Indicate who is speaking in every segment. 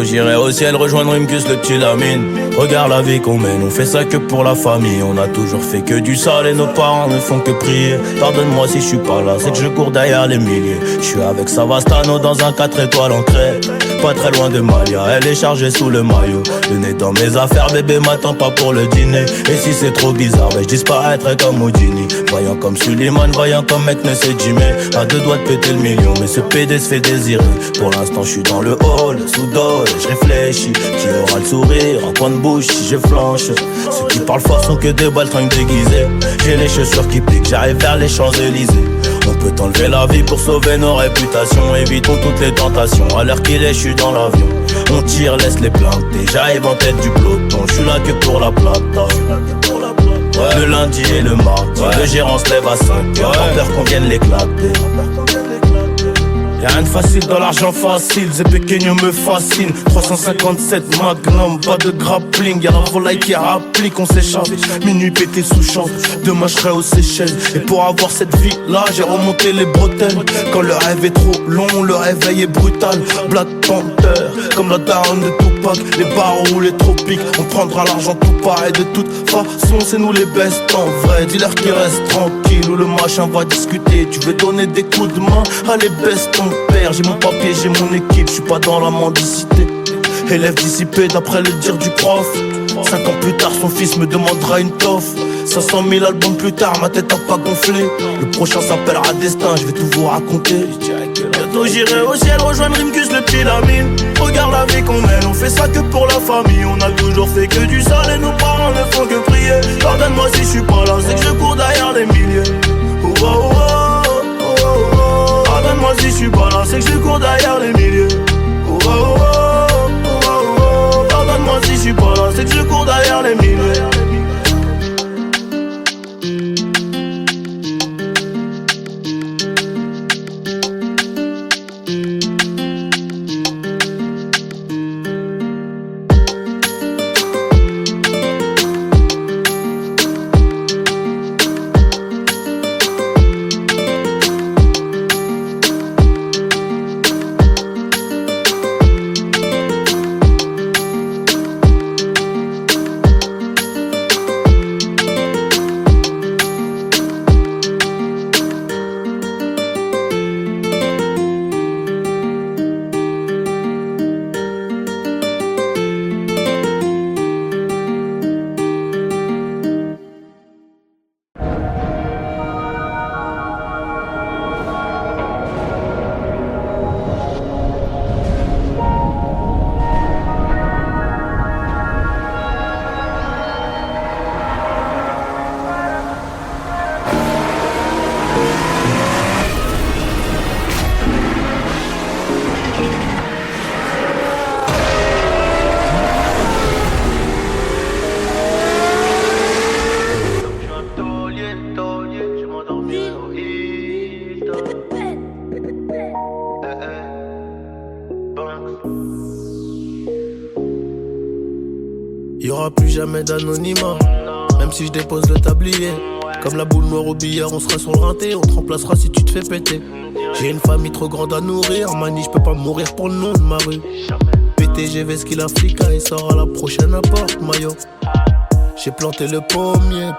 Speaker 1: Bientôt j'irai au ciel rejoindre Rimkus, le petit Lamine. Regarde la vie qu'on mène, on fait ça que pour la famille. On a toujours fait que du sale et nos parents ne font que prier. Pardonne-moi si je suis pas là, c'est que je cours derrière les milliers. Je suis avec Savastano dans un 4 étoiles en crête. Pas très loin de Malia, elle est chargée sous le maillot. Le nez dans mes affaires, bébé m'attend pas pour le dîner. Et si c'est trop bizarre, je disparaîtrai comme Houdini. Voyant comme Suleiman, voyant comme mec ne sait Jimmy. À deux doigts de péter le million, mais ce PD se fait désirer. Pour l'instant je suis dans le hall, sous dos, et je réfléchis. Qui aura le sourire, en coin de bouche si je flanche. Ceux qui parlent fort sont que des baltringues déguisées. J'ai les chaussures qui piquent, j'arrive vers les Champs-Élysées. On peut enlever la vie pour sauver nos réputations. Évitons toutes les tentations, à l'heure qu'il est je suis dans l'avion. On tire, laisse les planter, j'arrive en tête du peloton. Je suis là que pour la plata. Ouais. Le lundi et le mardi, le gérant se lève à 5h. Pas peur qu'on vienne l'éclater. Y'a rien de facile dans l'argent facile, Zé Pequeño me fascine. 357 Magnum, pas de grappling. Y'a la volaille qui applique, on s'échappe. Minuit pété sous champ, demain je serai aux Seychelles. Et pour avoir cette vie là, j'ai remonté les bretelles. Quand le rêve est trop long, le réveil est brutal. Black Panther, comme la daronne de Tupac. Les barreaux ou les tropiques, on prendra l'argent tout pareil. De toute façon c'est nous les best en vrai. Dis-leur qu'ils restent tranquilles ou le machin va discuter. Tu veux donner des coups de main, allez baisse ton père. J'ai mon papier, j'ai mon équipe, je suis pas dans la mendicité. Élève dissipé d'après le dire du prof. 5 ans plus tard son fils me demandera une toffe. 500 000 albums plus tard, ma tête a pas gonflé. Le prochain s'appellera Destin, je vais tout vous raconter. Bientôt j'irai au ciel rejoindre Rimkus, le petit Lamine. Regarde la vie qu'on mène, on fait ça que pour la famille. On a toujours fait que du sale et nos parents ne font que prier. Pardonne-moi si je suis pas là, c'est que je cours derrière les milliers. Oh, oh, oh, oh, oh, oh. Pardonne-moi si je suis pas là, c'est que je cours derrière les milliers. Oh, oh, oh, oh, oh, oh. Pardonne-moi si je suis pas là, c'est que je cours derrière les milliers.
Speaker 2: Y'aura plus jamais d'anonymat, même si je dépose le tablier. Comme la boule noire au billard, on sera sur le rinté, on te remplacera si tu te fais péter. J'ai une famille trop grande à nourrir, mani, je peux pas mourir pour le nom de ma rue. PTGV ce qu'il a flica, il sort à la prochaine porte, maillot. J'ai planté le pommier,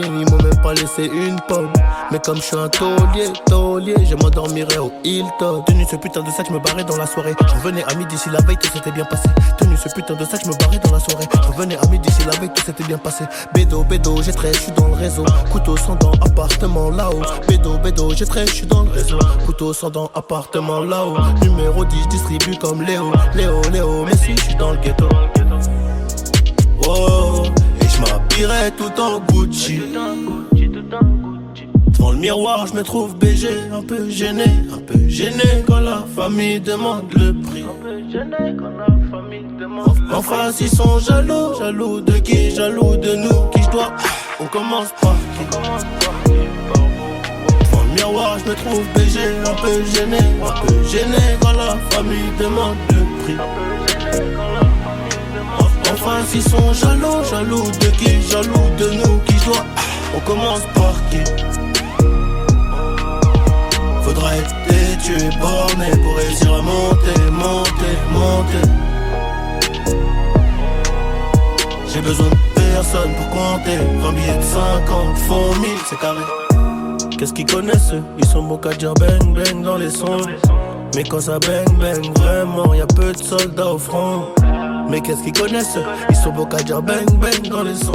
Speaker 2: ils m'ont même pas laissé une pomme. Mais comme je suis un taulier, je m'endormirai au Hilton. Tenu ce putain de sac, je me barrais dans la soirée. Je revenais à midi si la veille tout s'était bien passé. Tenu ce putain de sac, je me barrais dans la soirée. Je revenais à midi si la veille tout s'était bien passé. Bédo, j'ai 13, je suis dans le réseau. Couteau sans dents, appartement là-haut. Bédo, j'ai 13, je suis dans le réseau. Couteau sans dents, appartement là-haut. Numéro 10, distribue comme Léo, mais si je suis dans le ghetto. Oh, et je m'habillerai tout en Gucci. Devant le miroir, je me trouve BG, un peu gêné quand la famille demande le prix. En face, ils sont jaloux de qui? Jaloux de nous, qui je dois. On commence par qui? Devant le miroir, je me trouve BG, un peu gêné quand la famille demande le prix. En face, ils sont jaloux de qui? Jaloux de nous, qui je dois. On commence par qui? Faudra être têtu et borné pour réussir à monter. besoin de personne pour compter. 20 billets de 50 font 1000, c'est carré. Qu'est-ce qu'ils connaissent eux? Ils sont beaux qu'à dire bang bang dans les sons. Mais quand ça bang bang vraiment, y'a peu de soldats au front. Mais qu'est-ce qu'ils connaissent eux? Ils sont beaux qu'à dire bang bang dans les sons.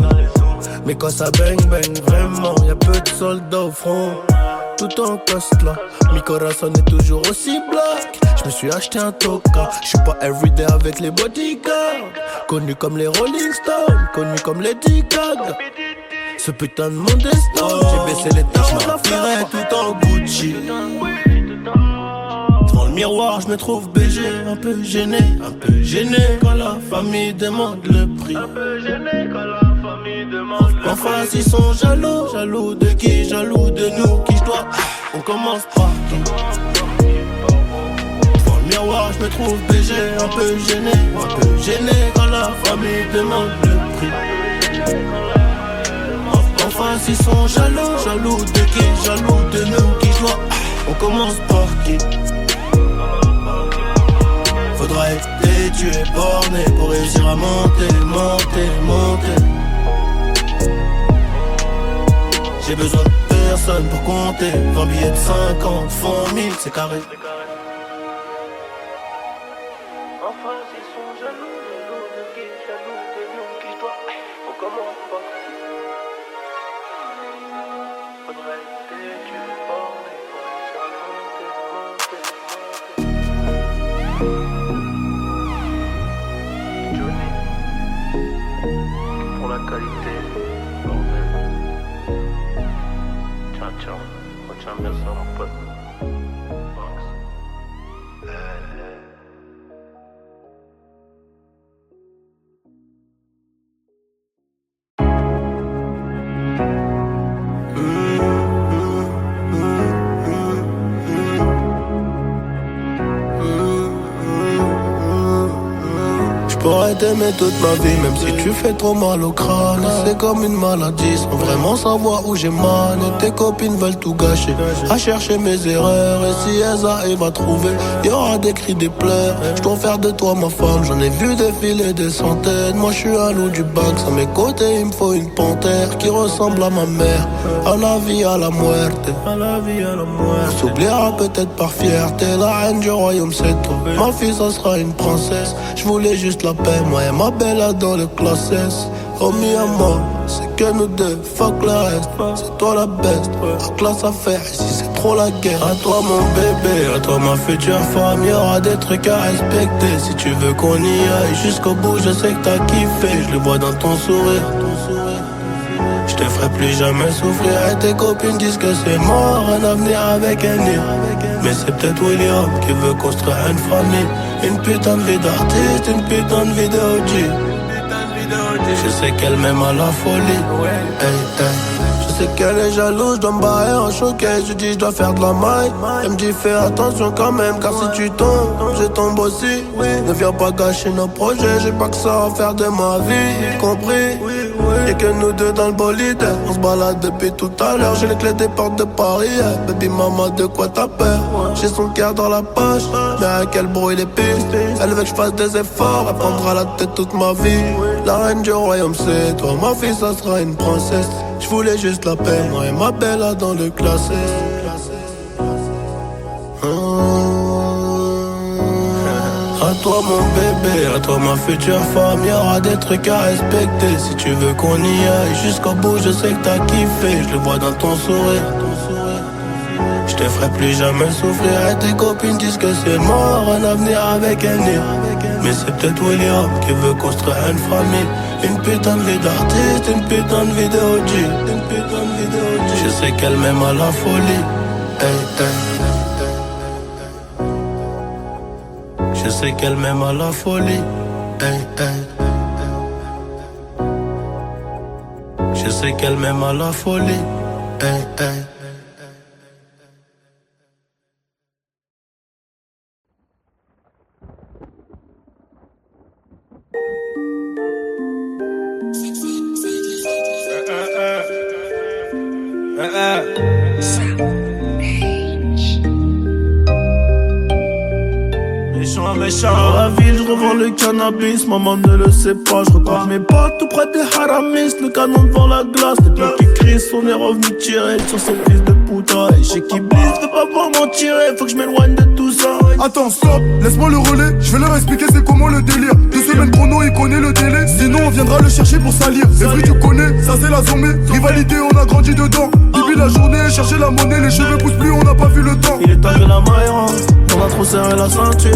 Speaker 2: Mais quand ça bang bang vraiment, y'a peu de soldats au front. Tout en coste là, mi corazon est toujours aussi black. Je me suis acheté un toka, je suis pas everyday avec les bodyguards. Connu comme les Rolling Stones, connu comme les Gaga. Ce putain de monde est stone, j'ai baissé les tarmes, je m'habillerai tout en Gucci. Devant le miroir, je me trouve BG, un peu gêné quand la famille demande le prix. Un peu gêné quand la famille demande le prix. En face, ils sont jaloux, jaloux de qui? Jaloux de nous, qui je dois. On commence par qui? Devant le miroir, je me trouve BG, un peu gêné quand la famille demande le prix. En face, ils sont jaloux, jaloux de qui? Jaloux de nous, qui je dois. On commence par qui? Faudra être têtu et borné pour réussir à monter. J'ai besoin de personne pour compter. 20 billets de 50 font 1000, c'est carré. Enfin, ils sont jaloux de qui? Jaloux de nous, qui je dois. On commence par qui? Faudra être têtu et borné pour réussir à monter. Pour la qualité, bordel. Ciao, retiens bien ça mon pote. Max. J'pourrais t'aimer toute ma vie, même si tu fais trop mal au crâne. C'est comme une maladie, sans vraiment savoir où j'ai mal. Et tes copines veulent tout gâcher, à chercher mes erreurs. Et si elles arrivent à trouver, y'aura des cris, des pleurs. J'dois faire de toi ma femme, j'en ai vu défiler des centaines. Moi j'suis un loup du bac, à mes côtés il me faut une panthère qui ressemble à ma mère. À la vie, à la muerte. On s'oubliera peut-être par fierté. La reine du royaume c'est toi. Ma fille ça sera une princesse. J'voulais juste la paix, moi et ma belle dans le classe S. Oh mi amor, c'est que nous deux, fuck le reste. C'est toi la best, la classe à faire, ici c'est trop la guerre. À toi mon bébé, à toi ma future femme. Y'aura des trucs à respecter, si tu veux qu'on y aille jusqu'au bout, je sais que t'as kiffé. Je le vois dans ton sourire. Je te ferai plus jamais souffrir. Et tes copines disent que c'est mort, un avenir avec un nid. Mais c'est peut-être William qui veut construire une famille. Une putain de vie d'artiste, une putain de vie de OG. Je sais qu'elle m'aime à la folie. Hey, hey. Je sais qu'elle est jalouse, je dois me barrer en choqué. Je dis je dois faire de la maille. Elle me dit fais attention quand même, car si tu tombes, je tombe aussi. Ne viens pas gâcher nos projets, j'ai pas que ça à faire de ma vie, compris? Y'a que nous deux dans le bolide. On se balade depuis tout à l'heure. J'ai les clés des portes de Paris. Baby maman, de quoi t'as peur? J'ai son cœur dans la poche, mais à quel bruit les pistes. Elle veut que je fasse des efforts, elle prendra la tête toute ma vie. La reine du royaume c'est toi, ma fille ça sera une princesse. Je voulais juste la paix, moi et ma belle là dans le classé. À toi mon bébé, à toi ma future femme. Y'aura des trucs à respecter, si tu veux qu'on y aille jusqu'au bout, je sais que t'as kiffé. Je le vois dans ton sourire. Je te ferai plus jamais souffrir. Et tes copines disent que c'est mort, un avenir avec un nid. Mais c'est peut-être William qui veut construire une famille. Une putain de vie d'artiste, une putain de vie de OG. Je sais qu'elle m'aime à la folie. Hey, hey. Je sais qu'elle m'aime à la folie. Hey, hey. Je sais qu'elle m'aime à la folie. Hey, hey. méchant. Dans la ville, je revends le cannabis, maman ne le sait pas. Je recompte mes potes tout près des haramis, le canon devant la glace. Les blocs qui crient, on est revenu tirer sur ces fils de puta. Et chez qui blisse, veut pas voir m'en tirer, faut que je m'éloigne de tout ça.
Speaker 3: Attends, stop, laisse-moi le relais, je vais leur expliquer c'est comment le délire. 2 semaines chrono, il connaît le délai, sinon on viendra le chercher pour salir. C'est vrai, tu connais, ça c'est la zombie. Rivalité, on a grandi dedans. Depuis la journée, chercher la monnaie, les cheveux poussent plus, on n'a pas vu le temps.
Speaker 2: Il est temps que la maille rentre, on a trop serré la ceinture.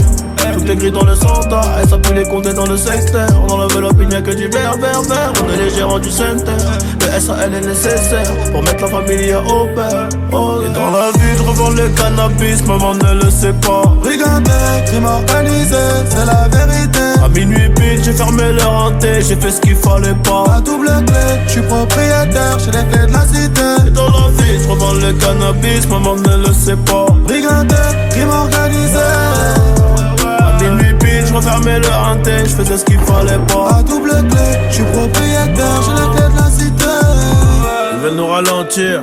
Speaker 2: Tout est gris dans le centre, et ça pue les compter dans le secteur. On enlève l'opinion que du vert. On est les gérants du center. Le SAL est nécessaire pour mettre la famille au père. Et dans la vie, je revends le cannabis, maman ne le sait pas.
Speaker 3: Brigandé, crime organisé, c'est la vérité.
Speaker 2: À minuit pile, j'ai fermé leur hanté, j'ai fait ce qu'il fallait pas.
Speaker 3: À double clé, je suis propriétaire, j'ai les clés de la cité.
Speaker 2: Et dans la vie, je revends le cannabis, maman ne le sait pas.
Speaker 3: Brigandé, crime organisé.
Speaker 2: Minuit pile, je refermais le hanté, je faisais ce qu'il fallait pas.
Speaker 3: À double clé, je suis propriétaire, j'ai les clés de la cité.
Speaker 2: Ils veulent nous ralentir,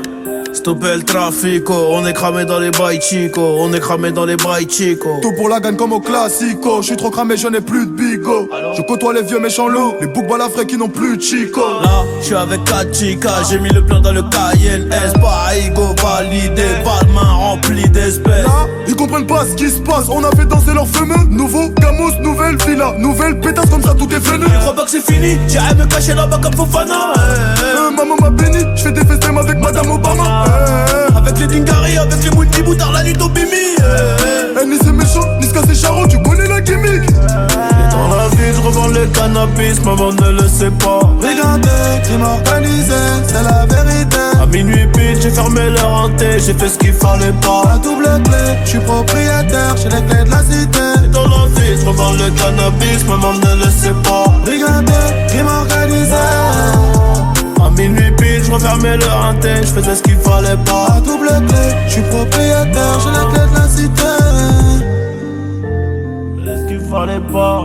Speaker 2: stopper le trafico. On est cramé dans les bails chico, on est cramé dans les bails chico.
Speaker 3: Tout pour la gagne comme au classico. Je suis trop cramé, je n'ai plus de bigot. Je côtoie les vieux méchants loups, les boucs balafrés qui n'ont plus de chico.
Speaker 2: Là, je suis avec 4 chicas, j'ai mis le plan dans le Cayenne S. Paigo validé, pas de main remplie d'espèces.
Speaker 3: Là, ils comprennent pas ce qui se passe, on a fait danser leurs fameux. Nouveau Gamos, nouvelle villa, nouvelle pétasse, comme ça tout est venu.
Speaker 2: Je crois pas que c'est fini, j'irai me cacher là-bas comme Fofana.
Speaker 3: Maman m'a béni, je fais des festins avec Madame Obama.
Speaker 2: Avec les Dingari, avec les multiboutards, la nuit au Bimi.
Speaker 3: Ni c'est méchant, ni ce c'est charron, tu connais la gimmick.
Speaker 2: Et dans la vie, je revends le cannabis, maman ne le sait pas.
Speaker 3: Brigandé, crime organisé, c'est la vérité.
Speaker 2: À minuit pile, j'ai fermé leur hanté, j'ai fait ce qu'il fallait pas.
Speaker 3: À double clé, je suis propriétaire, j'ai les clés de la cité.
Speaker 2: Et dans la vie, je revends le cannabis, maman ne le sait pas.
Speaker 3: Brigandé, crime organisé.
Speaker 2: À minuit pile, je refermais le hanté, je faisais ce qu'il fallait pas.
Speaker 3: À double clé, je suis propriétaire, j'ai les clés de la cité.
Speaker 2: Ce qu'il fallait pas.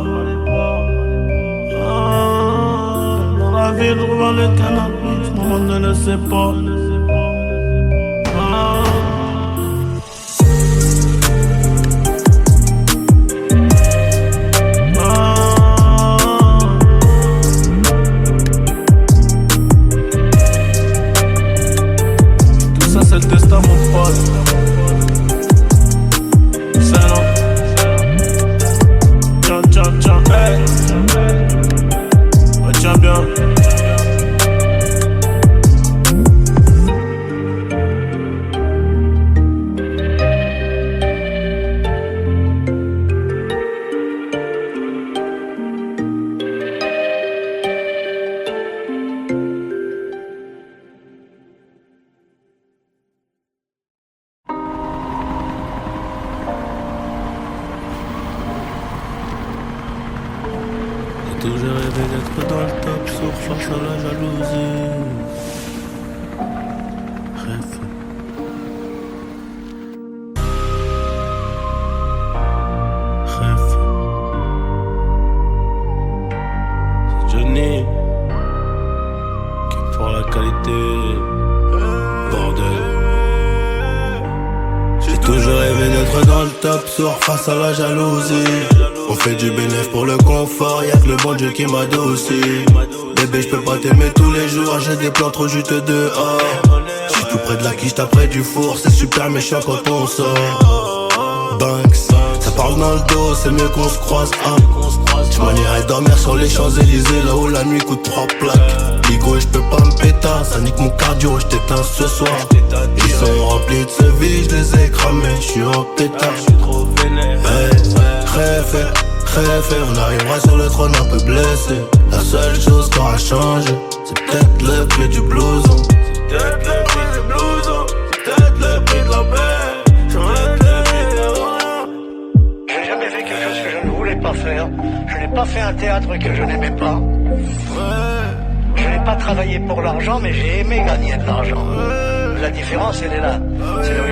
Speaker 2: Dans la ville, je revends le cannabis, maman ne le sait pas. C'est le destin, mon pote. C'est long. Tiens, hey. Retiens bien. J'ai toujours rêvé d'être dans le top, sauf face à la jalousie. Rêve. C'est Johnny qui pour la qualité. Bordel. J'ai toujours rêvé d'être dans le top, sauf face à la jalousie. On fait du bénéf pour le confort, y'a que le bon Dieu qui m'adoucit. Bébé, j'peux pas t'aimer tous les jours, j'ai des plans trop juteux dehors. J'suis tout près de la quiche, t'as du four, c'est super méchant quand on sort. Banks, ça parle dans le dos, c'est mieux qu'on se croise. J'm'en irai dormir sur les Champs-Élysées, là où la nuit coûte 3 plaques. Bigo, j'peux pas me péter, ça nique mon cardio, j't'éteins ce soir. Ils sont remplis de ce vie, j'les ai cramés, j'suis en pétard. Rêve, on arrivera sur le trône un peu blessé. La seule chose qui aura changé, c'est peut-être le prix du blouson. C'est peut-être le prix du blouson, c'est peut-être le prix de la paix.
Speaker 4: J'ai jamais fait quelque chose que je ne voulais pas faire. Je n'ai pas fait un théâtre que je n'aimais pas. Je n'ai pas travaillé pour l'argent, mais j'ai aimé gagner de l'argent. La différence, elle est là. C'est là où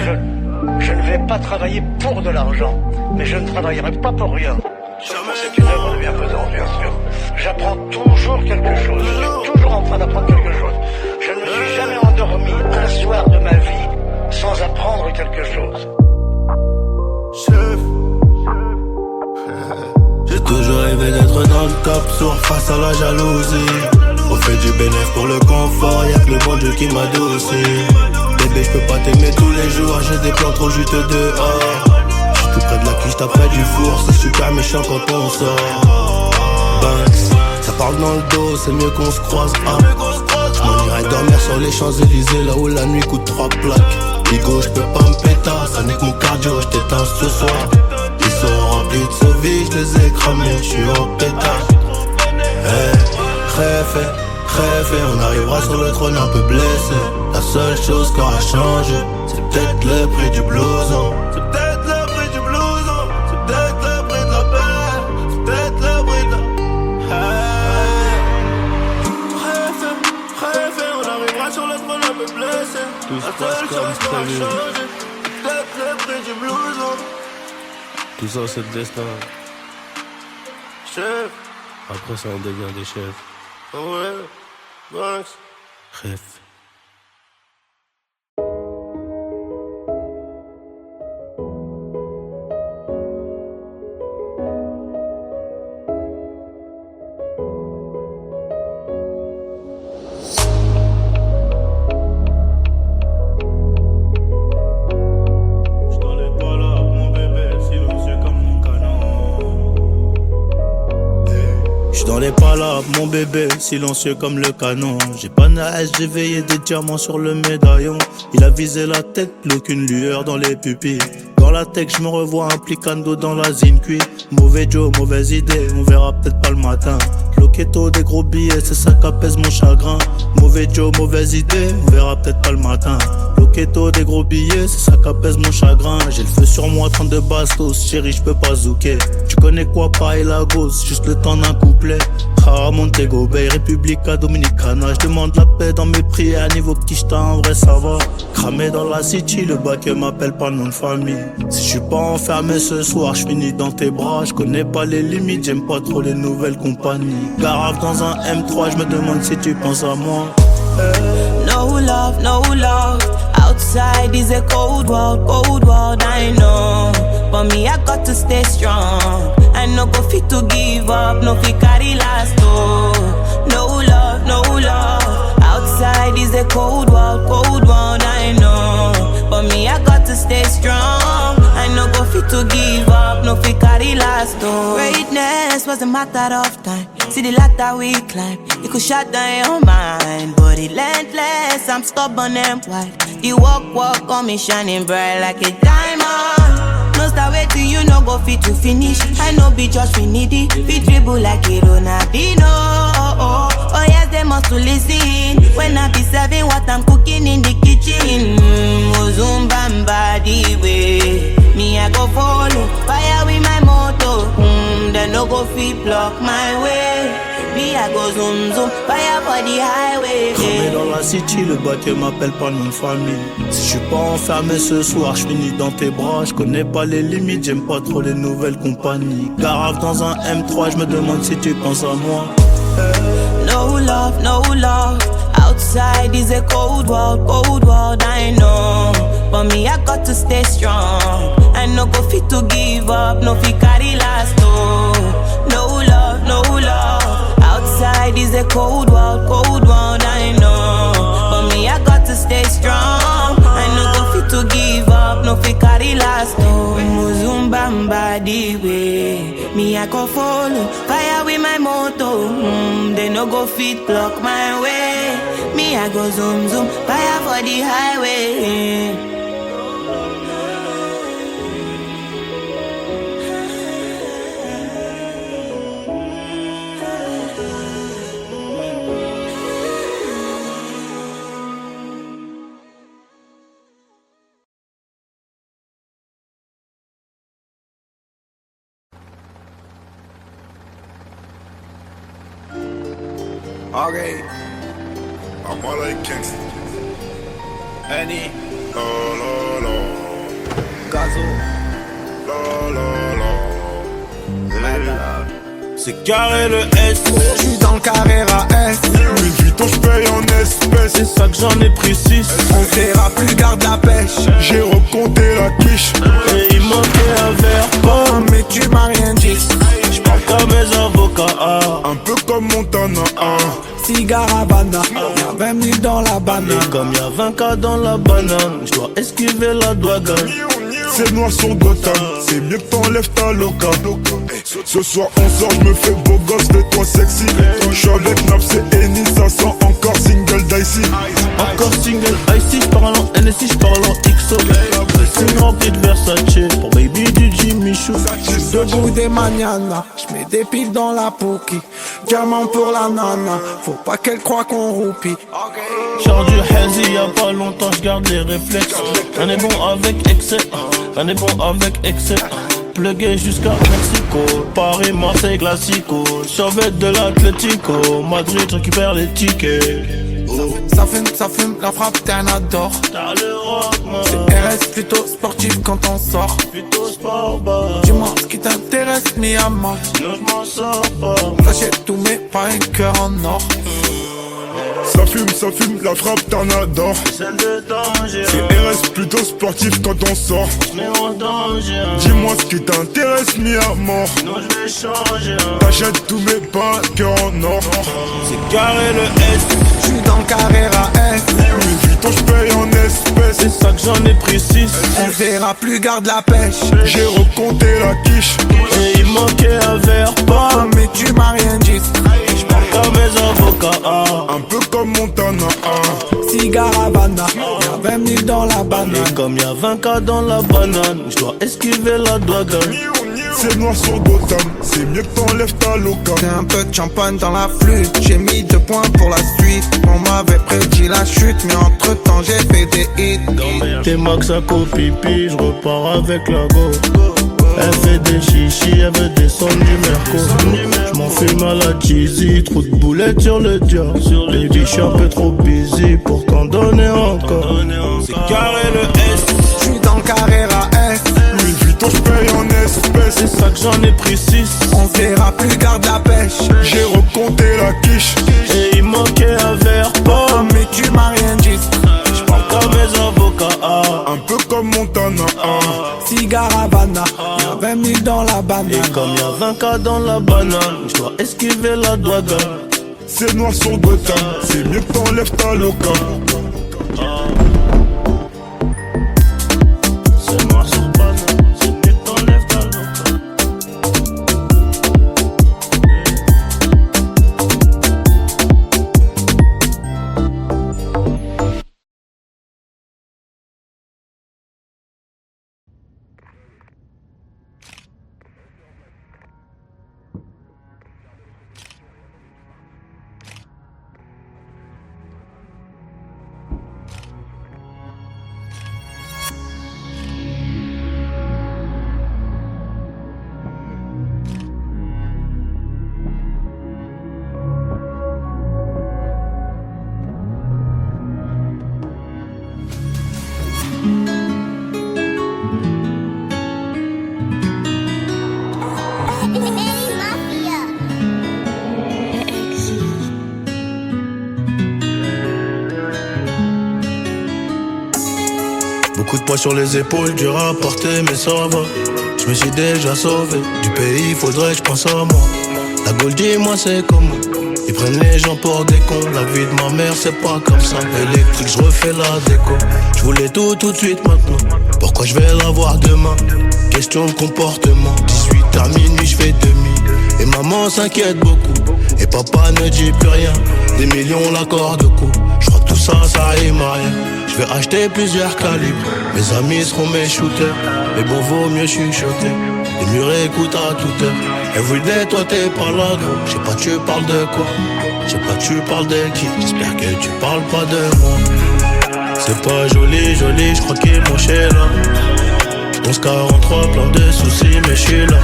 Speaker 4: je ne vais pas travailler pour de l'argent, mais je ne travaillerai pas pour rien. C'est une œuvre de bienfaisance, bien sûr. J'apprends toujours quelque chose. Je suis toujours en train d'apprendre quelque chose. Je ne me suis jamais endormi un soir de ma vie sans apprendre quelque chose.
Speaker 3: Chef,
Speaker 2: à la jalousie. On fait du bénéf pour le confort, y'a que le bon Dieu qui m'adoucit. Bébé, j'peux pas t'aimer tous les jours, j'ai des plans trop juteux dehors. J'suis tout près de la cuisse, t'as près du four, c'est super méchant quand on sort. Banks, ça parle dans le dos, c'est mieux qu'on se croise. J'm'en irai dormir sur les Champs-Élysées, là où la nuit coûte 3 plaques. Bigo, j'peux pas me péter, ça n'est que mon cardio, j't'éteins ce soir. Ils sont remplis de sauvages, j'les ai cramés, j'suis en pétard. Hey, rêve, on arrivera sur le trône un peu blessé. La seule chose qui aura changé, c'est peut-être le prix du blouson. C'est peut-être le prix du blouson, c'est peut-être le prix de la paix, c'est peut-être le prix de la... Rêve, on arrivera sur le trône un peu blessé. La seule chose qui aura changé, c'est peut-être le prix du blouson.
Speaker 1: Tout ça c'est le destin.
Speaker 2: Chef.
Speaker 1: Après ça on devient des chefs.
Speaker 2: Ouais, Banks.
Speaker 1: Rêve.
Speaker 2: Dans les palabres, mon bébé, silencieux comme le canon. J'ai pas naïs, j'ai veillé des diamants sur le médaillon. Il a visé la tête, plus aucune lueur dans les pupilles. Dans la tech, je me revois implicando dans la zincuit. Mauvais Joe, mauvaise idée, on verra peut-être pas le matin. Loquetto, des gros billets, c'est ça qu'apaise mon chagrin. Mauvais Joe, mauvaise idée, on verra peut-être pas le matin. Loquetto, des gros billets, c'est ça qu'apaise mon chagrin. J'ai le feu sur moi, 32 bastos, chérie, j'peux pas zouker. Tu connais quoi, pareil la gosse, juste le temps d'un couplet. Ah, Montego Bay, Republica Dominicana. J'demande la paix dans mes prières, niveau quicheta, en vrai ça va. Cramé dans la city, le bac m'appelle pas nom de famille. Si j'suis pas enfermé ce soir, j'finis dans tes bras. J'connais pas les limites, j'aime pas trop les nouvelles compagnies. Garave dans un M3, j'me demande si tu penses à moi.
Speaker 5: No love, no love. Outside is a cold world, I know. But me, I got to stay strong. I no go fit to give up, no fit carry last, oh. No love, no love. Outside is a cold world, I know. But me, I got to stay strong. I no go fit to give up, no fit carry last, oh. Greatness was a matter of time. See the ladder we climb, you could shut down your mind. But relentless, I'm stubborn and wild. The walk on me shining bright like a diamond. No start waiting, you no go fit to finish. I no be just finity, fit dribble like a Ronaldinho. Oh yes, they must to listen when I be serving what I'm cooking in the kitchen. Muzumbamba the way me I go follow fire with my moto. They no go fit block my way. Me I go zoom fire for the highway.
Speaker 2: Cramé dans la city, le bac m'appelle pas nom de famille. Si j'suis pas enfermé ce soir, j'finis dans tes bras. J'connais pas les limites, j'aime pas trop les nouvelles compagnies. Garave dans un M3, j'me demande si tu penses à moi.
Speaker 5: No love, no love. Outside is a cold world, I know. But me, I got to stay strong. I no go fit to give up, no fit carry last, oh. No love, no love. Outside is a cold world, I know. But me, I got to stay strong. I no go fit to give up, no fit carry last, oh. Muzumbamba the way me, I go follow fire with my moto. They no go fit block my way. Me, I go zoom fire for the highway.
Speaker 6: Okay. I'm all like Kingston. Annie. La la la. Gazo. La la la.
Speaker 2: C'est carré le S.
Speaker 3: J'suis dans le carré à S. Louis Vuitton j'paye en espèces.
Speaker 2: C'est ça que j'en ai pris 6.
Speaker 3: On verra plus, garde la pêche. J'ai recompté la quiche.
Speaker 2: Et il manquait un verre.
Speaker 3: Oh mais tu m'as rien dit.
Speaker 2: J'parle comme mes avocats.
Speaker 3: Un peu comme mon
Speaker 7: Cigare Havana, y'a 20 000 dans la banane.
Speaker 1: Et comme y'a 20 cas dans la banane, je dois esquiver la douane.
Speaker 3: C'est noir sur Gotham, c'est mieux que t'enlèves ta loca. Ce soir on sort, je me fais beau gosse, fais-toi sexy. J'suis avec Naps et Eni, ça sent encore single dicey.
Speaker 1: Encore single icy, j'parle en NSI, j'parle en XO. C'est une remplie de Versace, pour baby du Jimmy Choo.
Speaker 7: Debout des mañanas, j'mets des piles dans la pouki. Diamant pour la nana, faut pas qu'elle croie qu'on roupie.
Speaker 1: Genre du hazy, y'a pas longtemps, j'garde les réflexes. On est bon avec excès, on est bon avec excès. Plugué jusqu'à Mexico, Paris, Marseille, Classico. Survêt de l'Atlético, Madrid récupère les tickets.
Speaker 7: Ça fume, la frappe t'es un adore.
Speaker 1: T'as le rock, man.
Speaker 7: C'est RS plutôt sportif quand on sort.
Speaker 1: Plutôt sport bar.
Speaker 7: Dis-moi ce qui t'intéresse, Miyama.
Speaker 1: Sinon j'm'en sors pas.
Speaker 7: J'achète tout mais pas un cœur en or.
Speaker 3: Ça fume, la frappe t'en adore.
Speaker 1: Celle de danger.
Speaker 3: C'est RS plutôt sportif quand on sort.
Speaker 1: J'mets en danger.
Speaker 3: Dis-moi ce qui t'intéresse, mis à mort.
Speaker 1: Sinon j'vais changer.
Speaker 3: T'achètes tous mes pas, cœur en or.
Speaker 1: C'est carré le S.
Speaker 7: J'suis dans le Carrera S.
Speaker 3: Louis Vuitton, j'paye en espèces.
Speaker 1: C'est ça que j'en ai pris 6.
Speaker 7: On verra plus, garde la pêche.
Speaker 3: J'ai recompté la quiche.
Speaker 1: Et il manquait un verre pas.
Speaker 7: Mais tu m'as rien dit.
Speaker 1: J'parle comme mes avocats.
Speaker 3: Un peu comme Montana.
Speaker 7: Cigare Havana, y'a 20 000 dans la banane.
Speaker 1: Et comme y'a 20 cas dans la banane, j'dois esquiver la douane.
Speaker 3: C'est noir sur Gotham, c'est mieux que t'enlèves ta loca.
Speaker 7: J'ai un peu de champagne dans la flûte, j'ai mis 2 points pour la suite. On m'avait prédit la chute, mais entre temps j'ai fait des hits.
Speaker 1: T'es max à copipi, j'repars avec la go. Elle fait des chichis, elle veut descendre du Merco. J'm'en fume à la cheesy, trop de boulettes sur le dia. Baby, j'suis un peu trop busy pour t'en donner encore. C'est carré le S.
Speaker 7: J'suis dans le Carrera S.
Speaker 3: Louis Vuitton, j'paye en espèces.
Speaker 1: C'est ça que j'en ai pris 6.
Speaker 7: On verra plus, garde la pêche.
Speaker 3: J'ai recompté la quiche.
Speaker 1: Et il manquait un verre pas.
Speaker 7: Mais tu m'as rien dit.
Speaker 1: J'parle comme mes avocats.
Speaker 3: Un peu comme Montana.
Speaker 7: Cigare Havana, y'a 20 000 dans la banane.
Speaker 1: Et comme y'a 20 cas dans la banane, j'dois esquiver la douane.
Speaker 3: C'est noir sur Gotham, c'est mieux que t'enlèves ta loca.
Speaker 1: C'est noir sur banane, c'est mieux que t'enlèves ta loca. Beaucoup de poids sur les épaules, dur à porter, mais ça va. Je me suis déjà sauvé du pays, faudrait que je pense à moi. La Gaule, dis-moi c'est comment. Ils prennent les gens pour des cons. La vie de ma mère c'est pas comme ça. Électrique, je refais la déco. Je voulais tout de suite maintenant. Pourquoi je vais l'avoir demain? Question de comportement. 18 à minuit, je fais demi. Et maman s'inquiète beaucoup. Et papa ne dit plus rien. Des millions l'accord de coup. Je crois que tout ça, ça rime à rien. Je vais acheter plusieurs calibres. Mes amis seront mes shooters. Mais bon, vaut mieux chuchoter. Les murs écoutent à toute heure. Everyday, toi t'es pas là, gros. J'sais pas, tu parles de quoi. J'sais pas, tu parles de qui. J'espère que tu parles pas de moi. C'est pas joli, joli, j'crois qu'ils m'ont chez là. 1143, plein de soucis, mais j'suis là.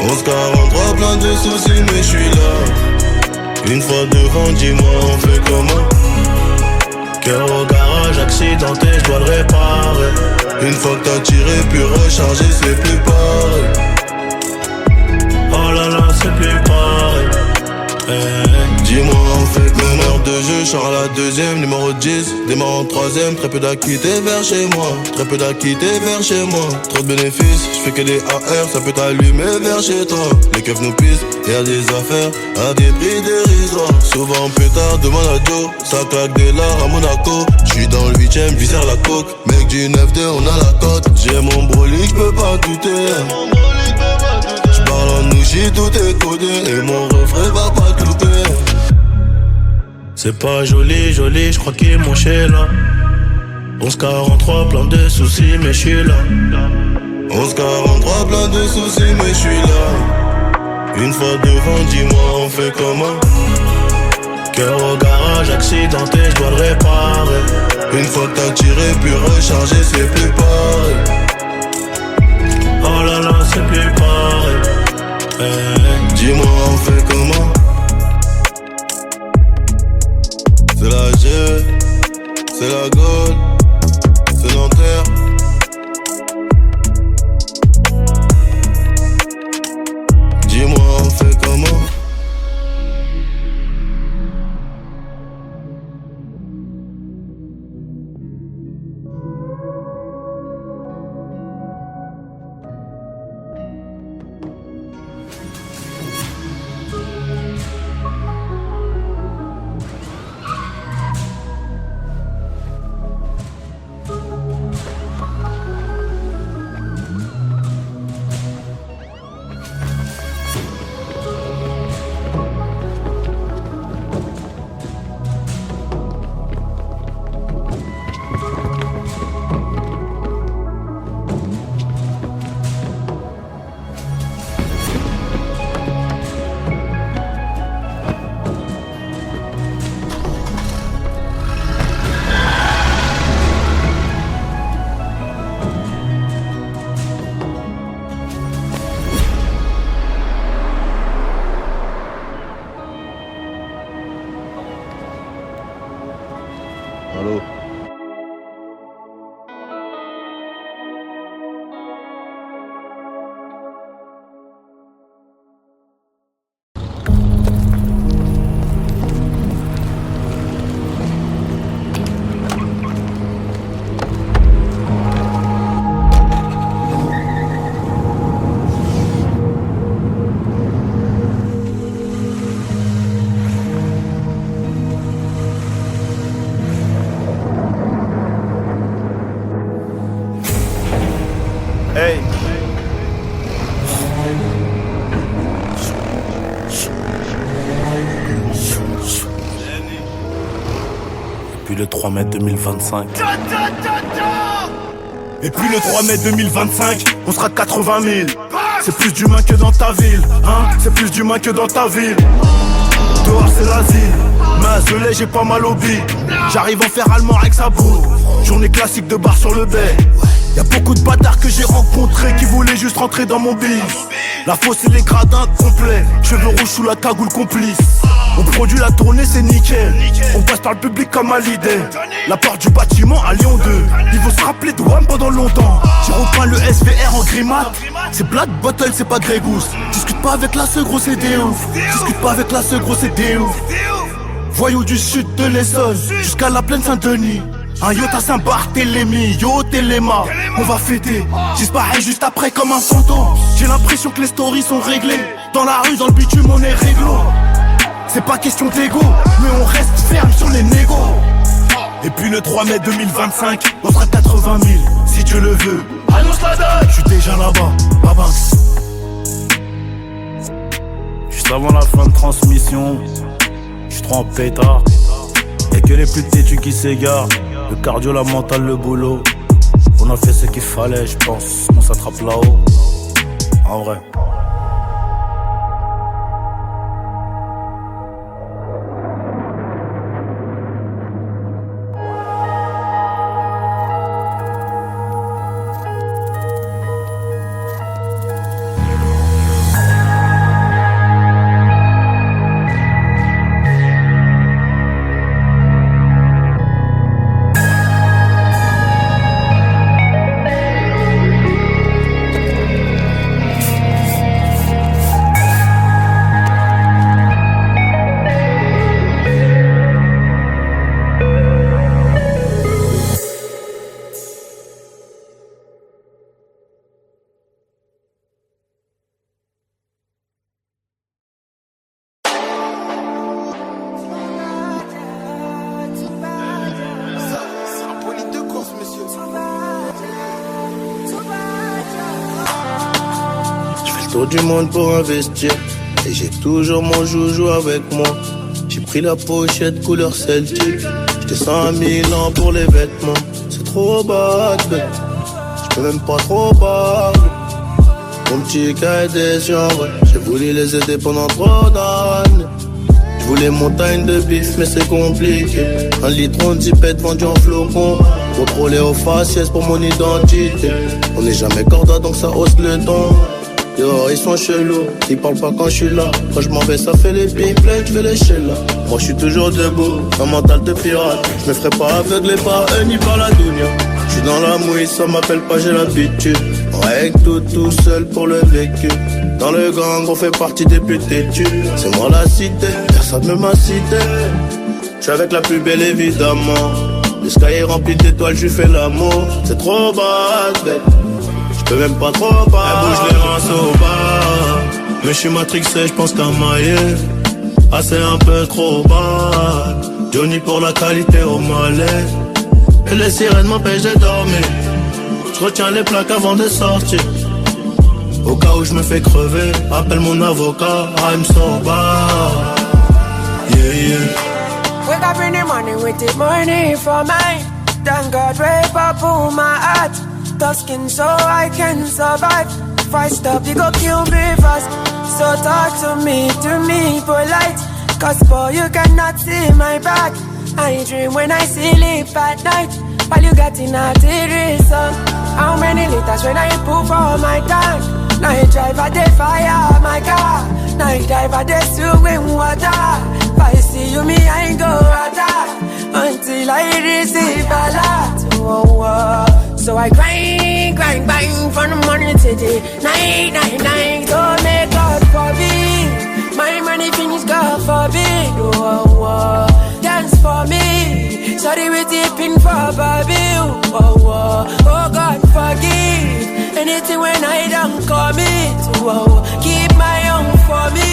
Speaker 1: 1143, plein de soucis, mais j'suis là. Une fois devant, dis-moi, on fait comment? Cœur au garage, accidenté, j'dois le réparer. Une fois que t'as tiré, puis rechargé, c'est plus pareil. Oh là là, c'est plus pareil. Dis-moi, on fait comment
Speaker 8: de jeu, je à la deuxième, numéro 10, démarre en troisième, très peu d'acquittés vers chez moi, très peu d'acquittés vers chez moi, trop de bénéfices, je fais que des AR, ça peut t'allumer vers chez toi, les keufs nous pissent, y'a des affaires à des prix dérisoires, souvent pétard, demande à Joe, ça claque des lards à Monaco, j'suis dans le 8ème, visère la coque, mec du 9-2, on a la cote, j'ai mon brolic, j'peux pas douter, j'parle en nouchi, tout est codé, et mon refrain va pas te louper.
Speaker 1: C'est pas joli, joli, j'crois qu'ils m'ont chez là. 11-43, plein de soucis, mais j'suis là.
Speaker 8: 11-43, plein de soucis, mais j'suis là. Une fois devant, dis-moi, on fait comment?
Speaker 1: Cœur au garage, accidenté, j'dois le réparer.
Speaker 8: Une fois que t'as tiré, puis rechargé, c'est plus pareil.
Speaker 1: Oh là là, c'est plus pareil.
Speaker 8: Dis-moi, on fait comment? C'est la G, c'est la Gaule, c'est Nanterre. Dis-moi, on fait comment?
Speaker 9: Allô?
Speaker 1: Hey. Depuis le 3 mai 2025. Et puis le 3 mai 2025, on sera 80 000. C'est plus d'humains que dans ta ville, hein. C'est plus d'humains que dans ta ville. Dehors c'est l'asile, mais à Zelay j'ai pas mal au billes. J'arrive en faire allemand avec sa boue. Journée classique de bar sur le bay. Y'a beaucoup de bâtards que j'ai rencontrés qui voulaient juste rentrer dans mon bif. La fosse et les gradins complets, cheveux rouges sous la cagoule complice. On produit la tournée, c'est nickel. On passe par le public comme à l'idée. La porte du bâtiment à Lyon 2. Ils vont se rappeler de WAM pendant longtemps. J'ai repeint le SVR en grimate. C'est Black Bottle, c'est pas Grey Goose. Discute pas avec la seule gros, c'est des ouf. Discute pas avec la seule gros, c'est des ouf. Voyous du sud de l'Essonne jusqu'à la plaine Saint-Denis. Un yacht à Saint-Barthélemy, yo Téléma, on va fêter. J'disparais juste après comme un fantôme. J'ai l'impression que les stories sont réglées. Dans la rue, dans le bitume, on est réglo. C'est pas question d'ego, mais on reste ferme sur les négos. Et puis le 3 mai 2025, on sera 80 000, si Dieu le veut. Annonce la date, j'suis déjà là-bas, Babanks. Juste avant la fin de transmission, j'suis trop en pétard. Y'a que les plus têtus qui s'égarent. Le cardio, la mentale, le boulot. On a fait ce qu'il fallait, j'pense. On s'attrape là-haut. En vrai.
Speaker 2: tour du monde pour investir. Et j'ai toujours mon joujou avec moi. J'ai pris la pochette couleur Celtic. J'descends à Milan pour les vêtements. C'est trop bad, j'peux même pas trop parler. Mon petit cas est déçu en vrai. J'ai voulu les aider pendant trop d'années. J'voulais montagne de bif mais c'est compliqué. Un litron de zipette vendu en flocon. Contrôlé aux faciès pour mon identité. On n'est jamais corda donc ça hausse le ton. Yo, ils sont chelous, ils parlent pas quand je suis là. Quand je m'en vais ça fait les pimplets, je vais les là. Moi je suis toujours debout, un mental de pirate. Je me ferai pas aveugler par eux ni par la dounia. Je suis dans la mouille, ça m'appelle pas, j'ai l'habitude. On règle tout seul pour le vécu. Dans le gang, on fait partie des putes têtues. C'est moi la cité, personne ne m'a cité. Je suis avec la plus belle évidemment. Le sky est rempli d'étoiles, je lui fais l'amour. C'est trop bad, babe. J'peux même pas trop pas. Elle bouge les reins au bas. Mais j'suis matrixé, j'pense qu'à mailler. Ah c'est un peu trop bas. Johnny pour la qualité au malais. Et les sirènes m'empêchent de dormir. J'retiens les plaques avant de sortir. Au cas où j'me fais crever, appelle mon avocat, I'm so bad. Yeah, yeah.
Speaker 10: Wake up in the morning with the money for mine. Thank God rape up on my heart. Tough skin so I can survive. If I stop, you go kill me fast. So talk to me polite. Cause boy, you cannot see my back. I dream when I sleep at night. All you got in a reason. How many liters when I pull for my tank? Night drive at the fire, my car. Night dive at the swimming water. If I see you, me, I go attack. Until I receive a lot. Oh, oh. So I grind from the morning to the night. Don't make God forbid. My money finish, God forbid. Oh, oh. Dance for me. Sorry, we tipping for Bobby. Oh, God forgive. Anything when I don't commit. Oh, keep my own for me.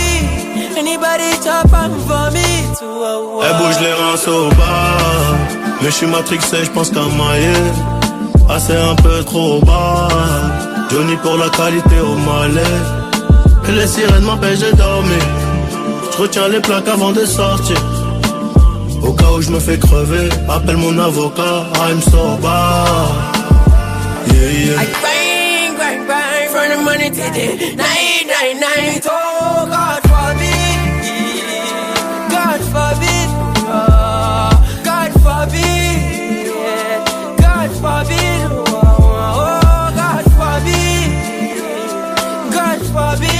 Speaker 10: Anybody chop on for me. Oh,
Speaker 2: elle bouge les reins au bas. Mais j'suis matrixé, j'pense qu'à mailler. Ah c'est un peu trop bas. Johnny pour la qualité au malais. Et les sirènes m'empêchent de dormir. J'retiens les plaques avant de sortir. Au cas où j'me fais crever, appelle mon avocat, I'm so bad. Yeah, yeah.
Speaker 10: I grind from the money to the night. Oh, God forbid. God forbid. Oh, God forbid. Yeah. God forbid. Oh, God forbid. God forbid.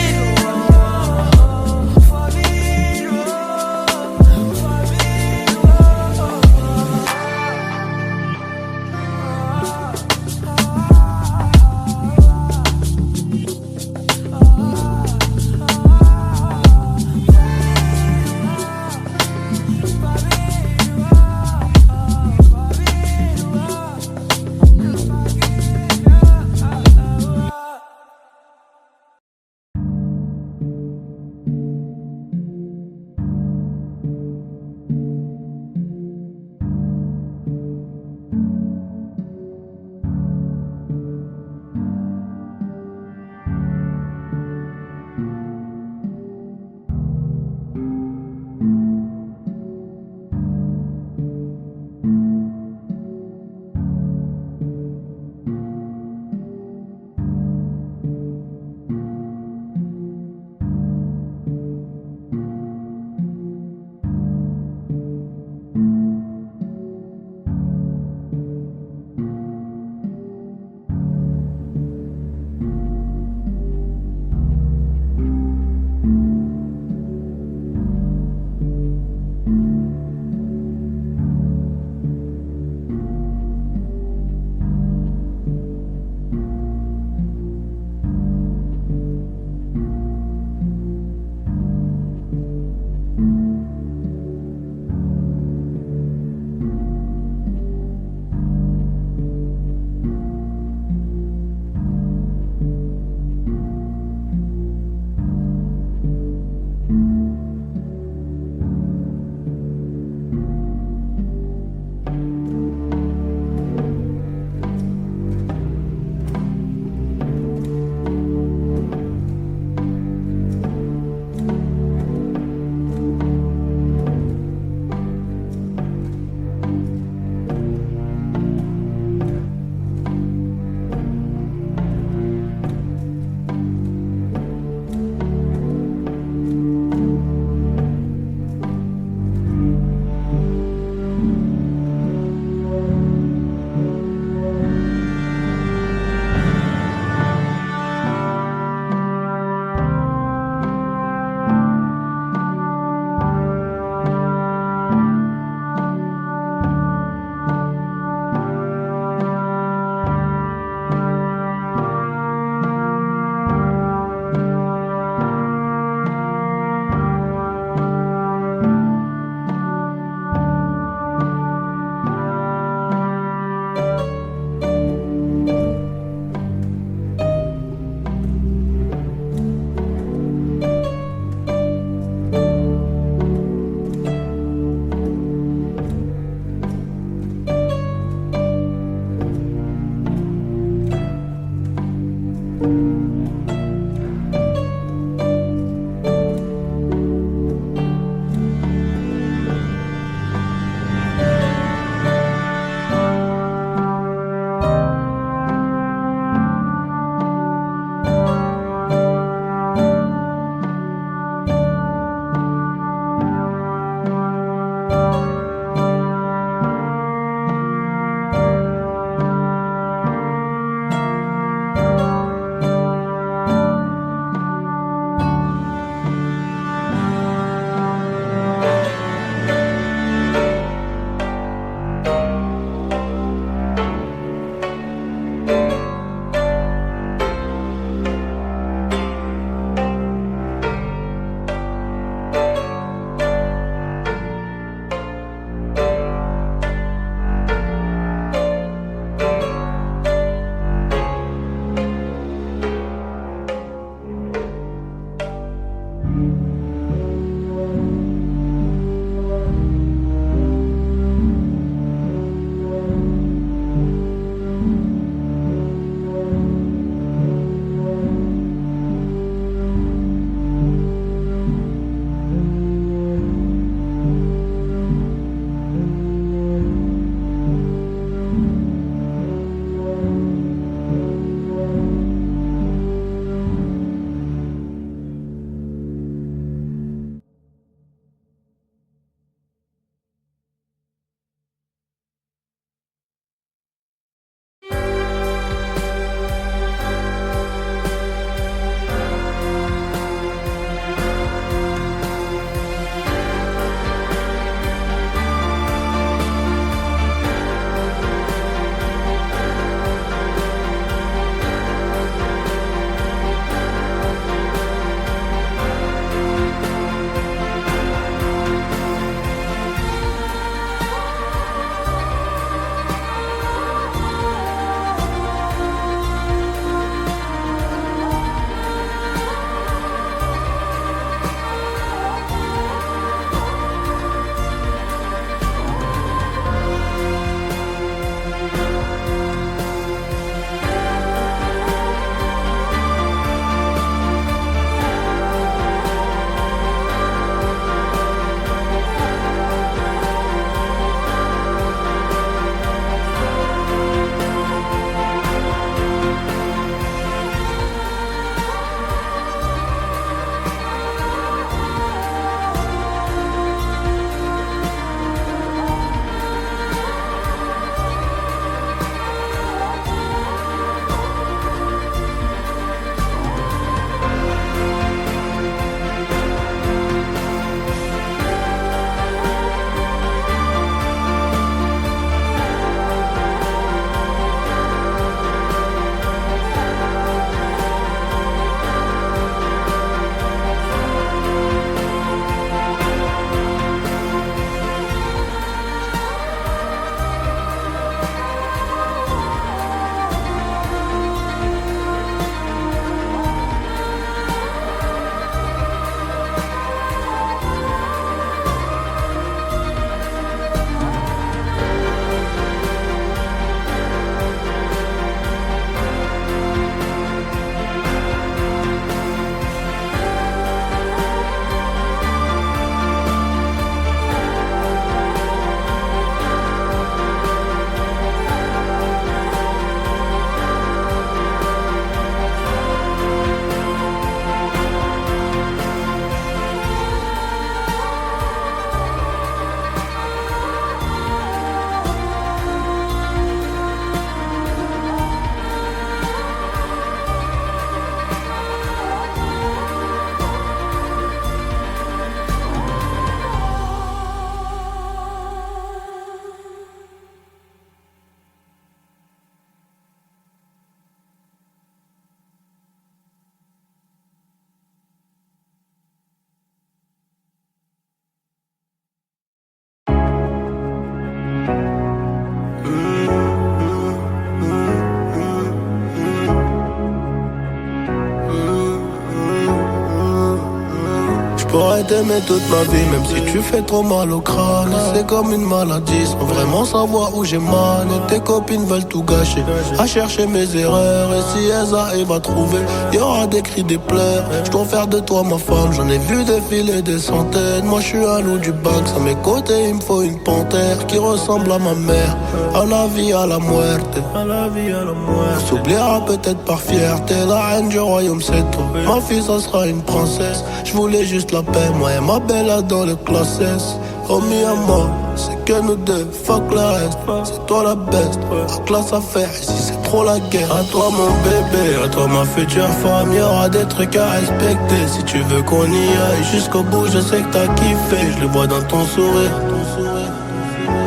Speaker 2: pourrais t'aimer toute ma vie, même si tu fais trop mal au crâne. C'est comme une maladie, sans vraiment savoir où j'ai mal. Et tes copines veulent tout gâcher, à chercher mes erreurs. Et si elles arrivent à trouver, y'aura des cris, des pleurs. Je dois faire de toi ma femme, j'en ai vu défiler des centaines. Moi je suis un loup du bac, à mes côtés il me faut une panthère qui ressemble à ma mère. À la vie, à la muerte, à la vie, à la muerte. On s'oubliera peut-être par fierté, la reine du royaume c'est toi. Ma fille ça sera une princesse, je voulais juste la paix, moi et ma bella dans le classe S. Oh mi amor, c'est que nous deux, fuck le reste. C'est toi la best, la classe à faire, ici c'est trop la guerre. À toi mon bébé, à toi ma future femme, y'aura des trucs à respecter. Si tu veux qu'on y aille jusqu'au bout, je sais que t'as kiffé. Je le vois dans ton sourire,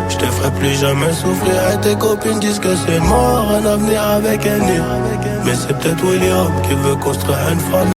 Speaker 2: je te ferai plus jamais souffrir. Et tes copines disent que c'est mort, un avenir avec un nid. Mais c'est peut-être William qui veut construire une famille.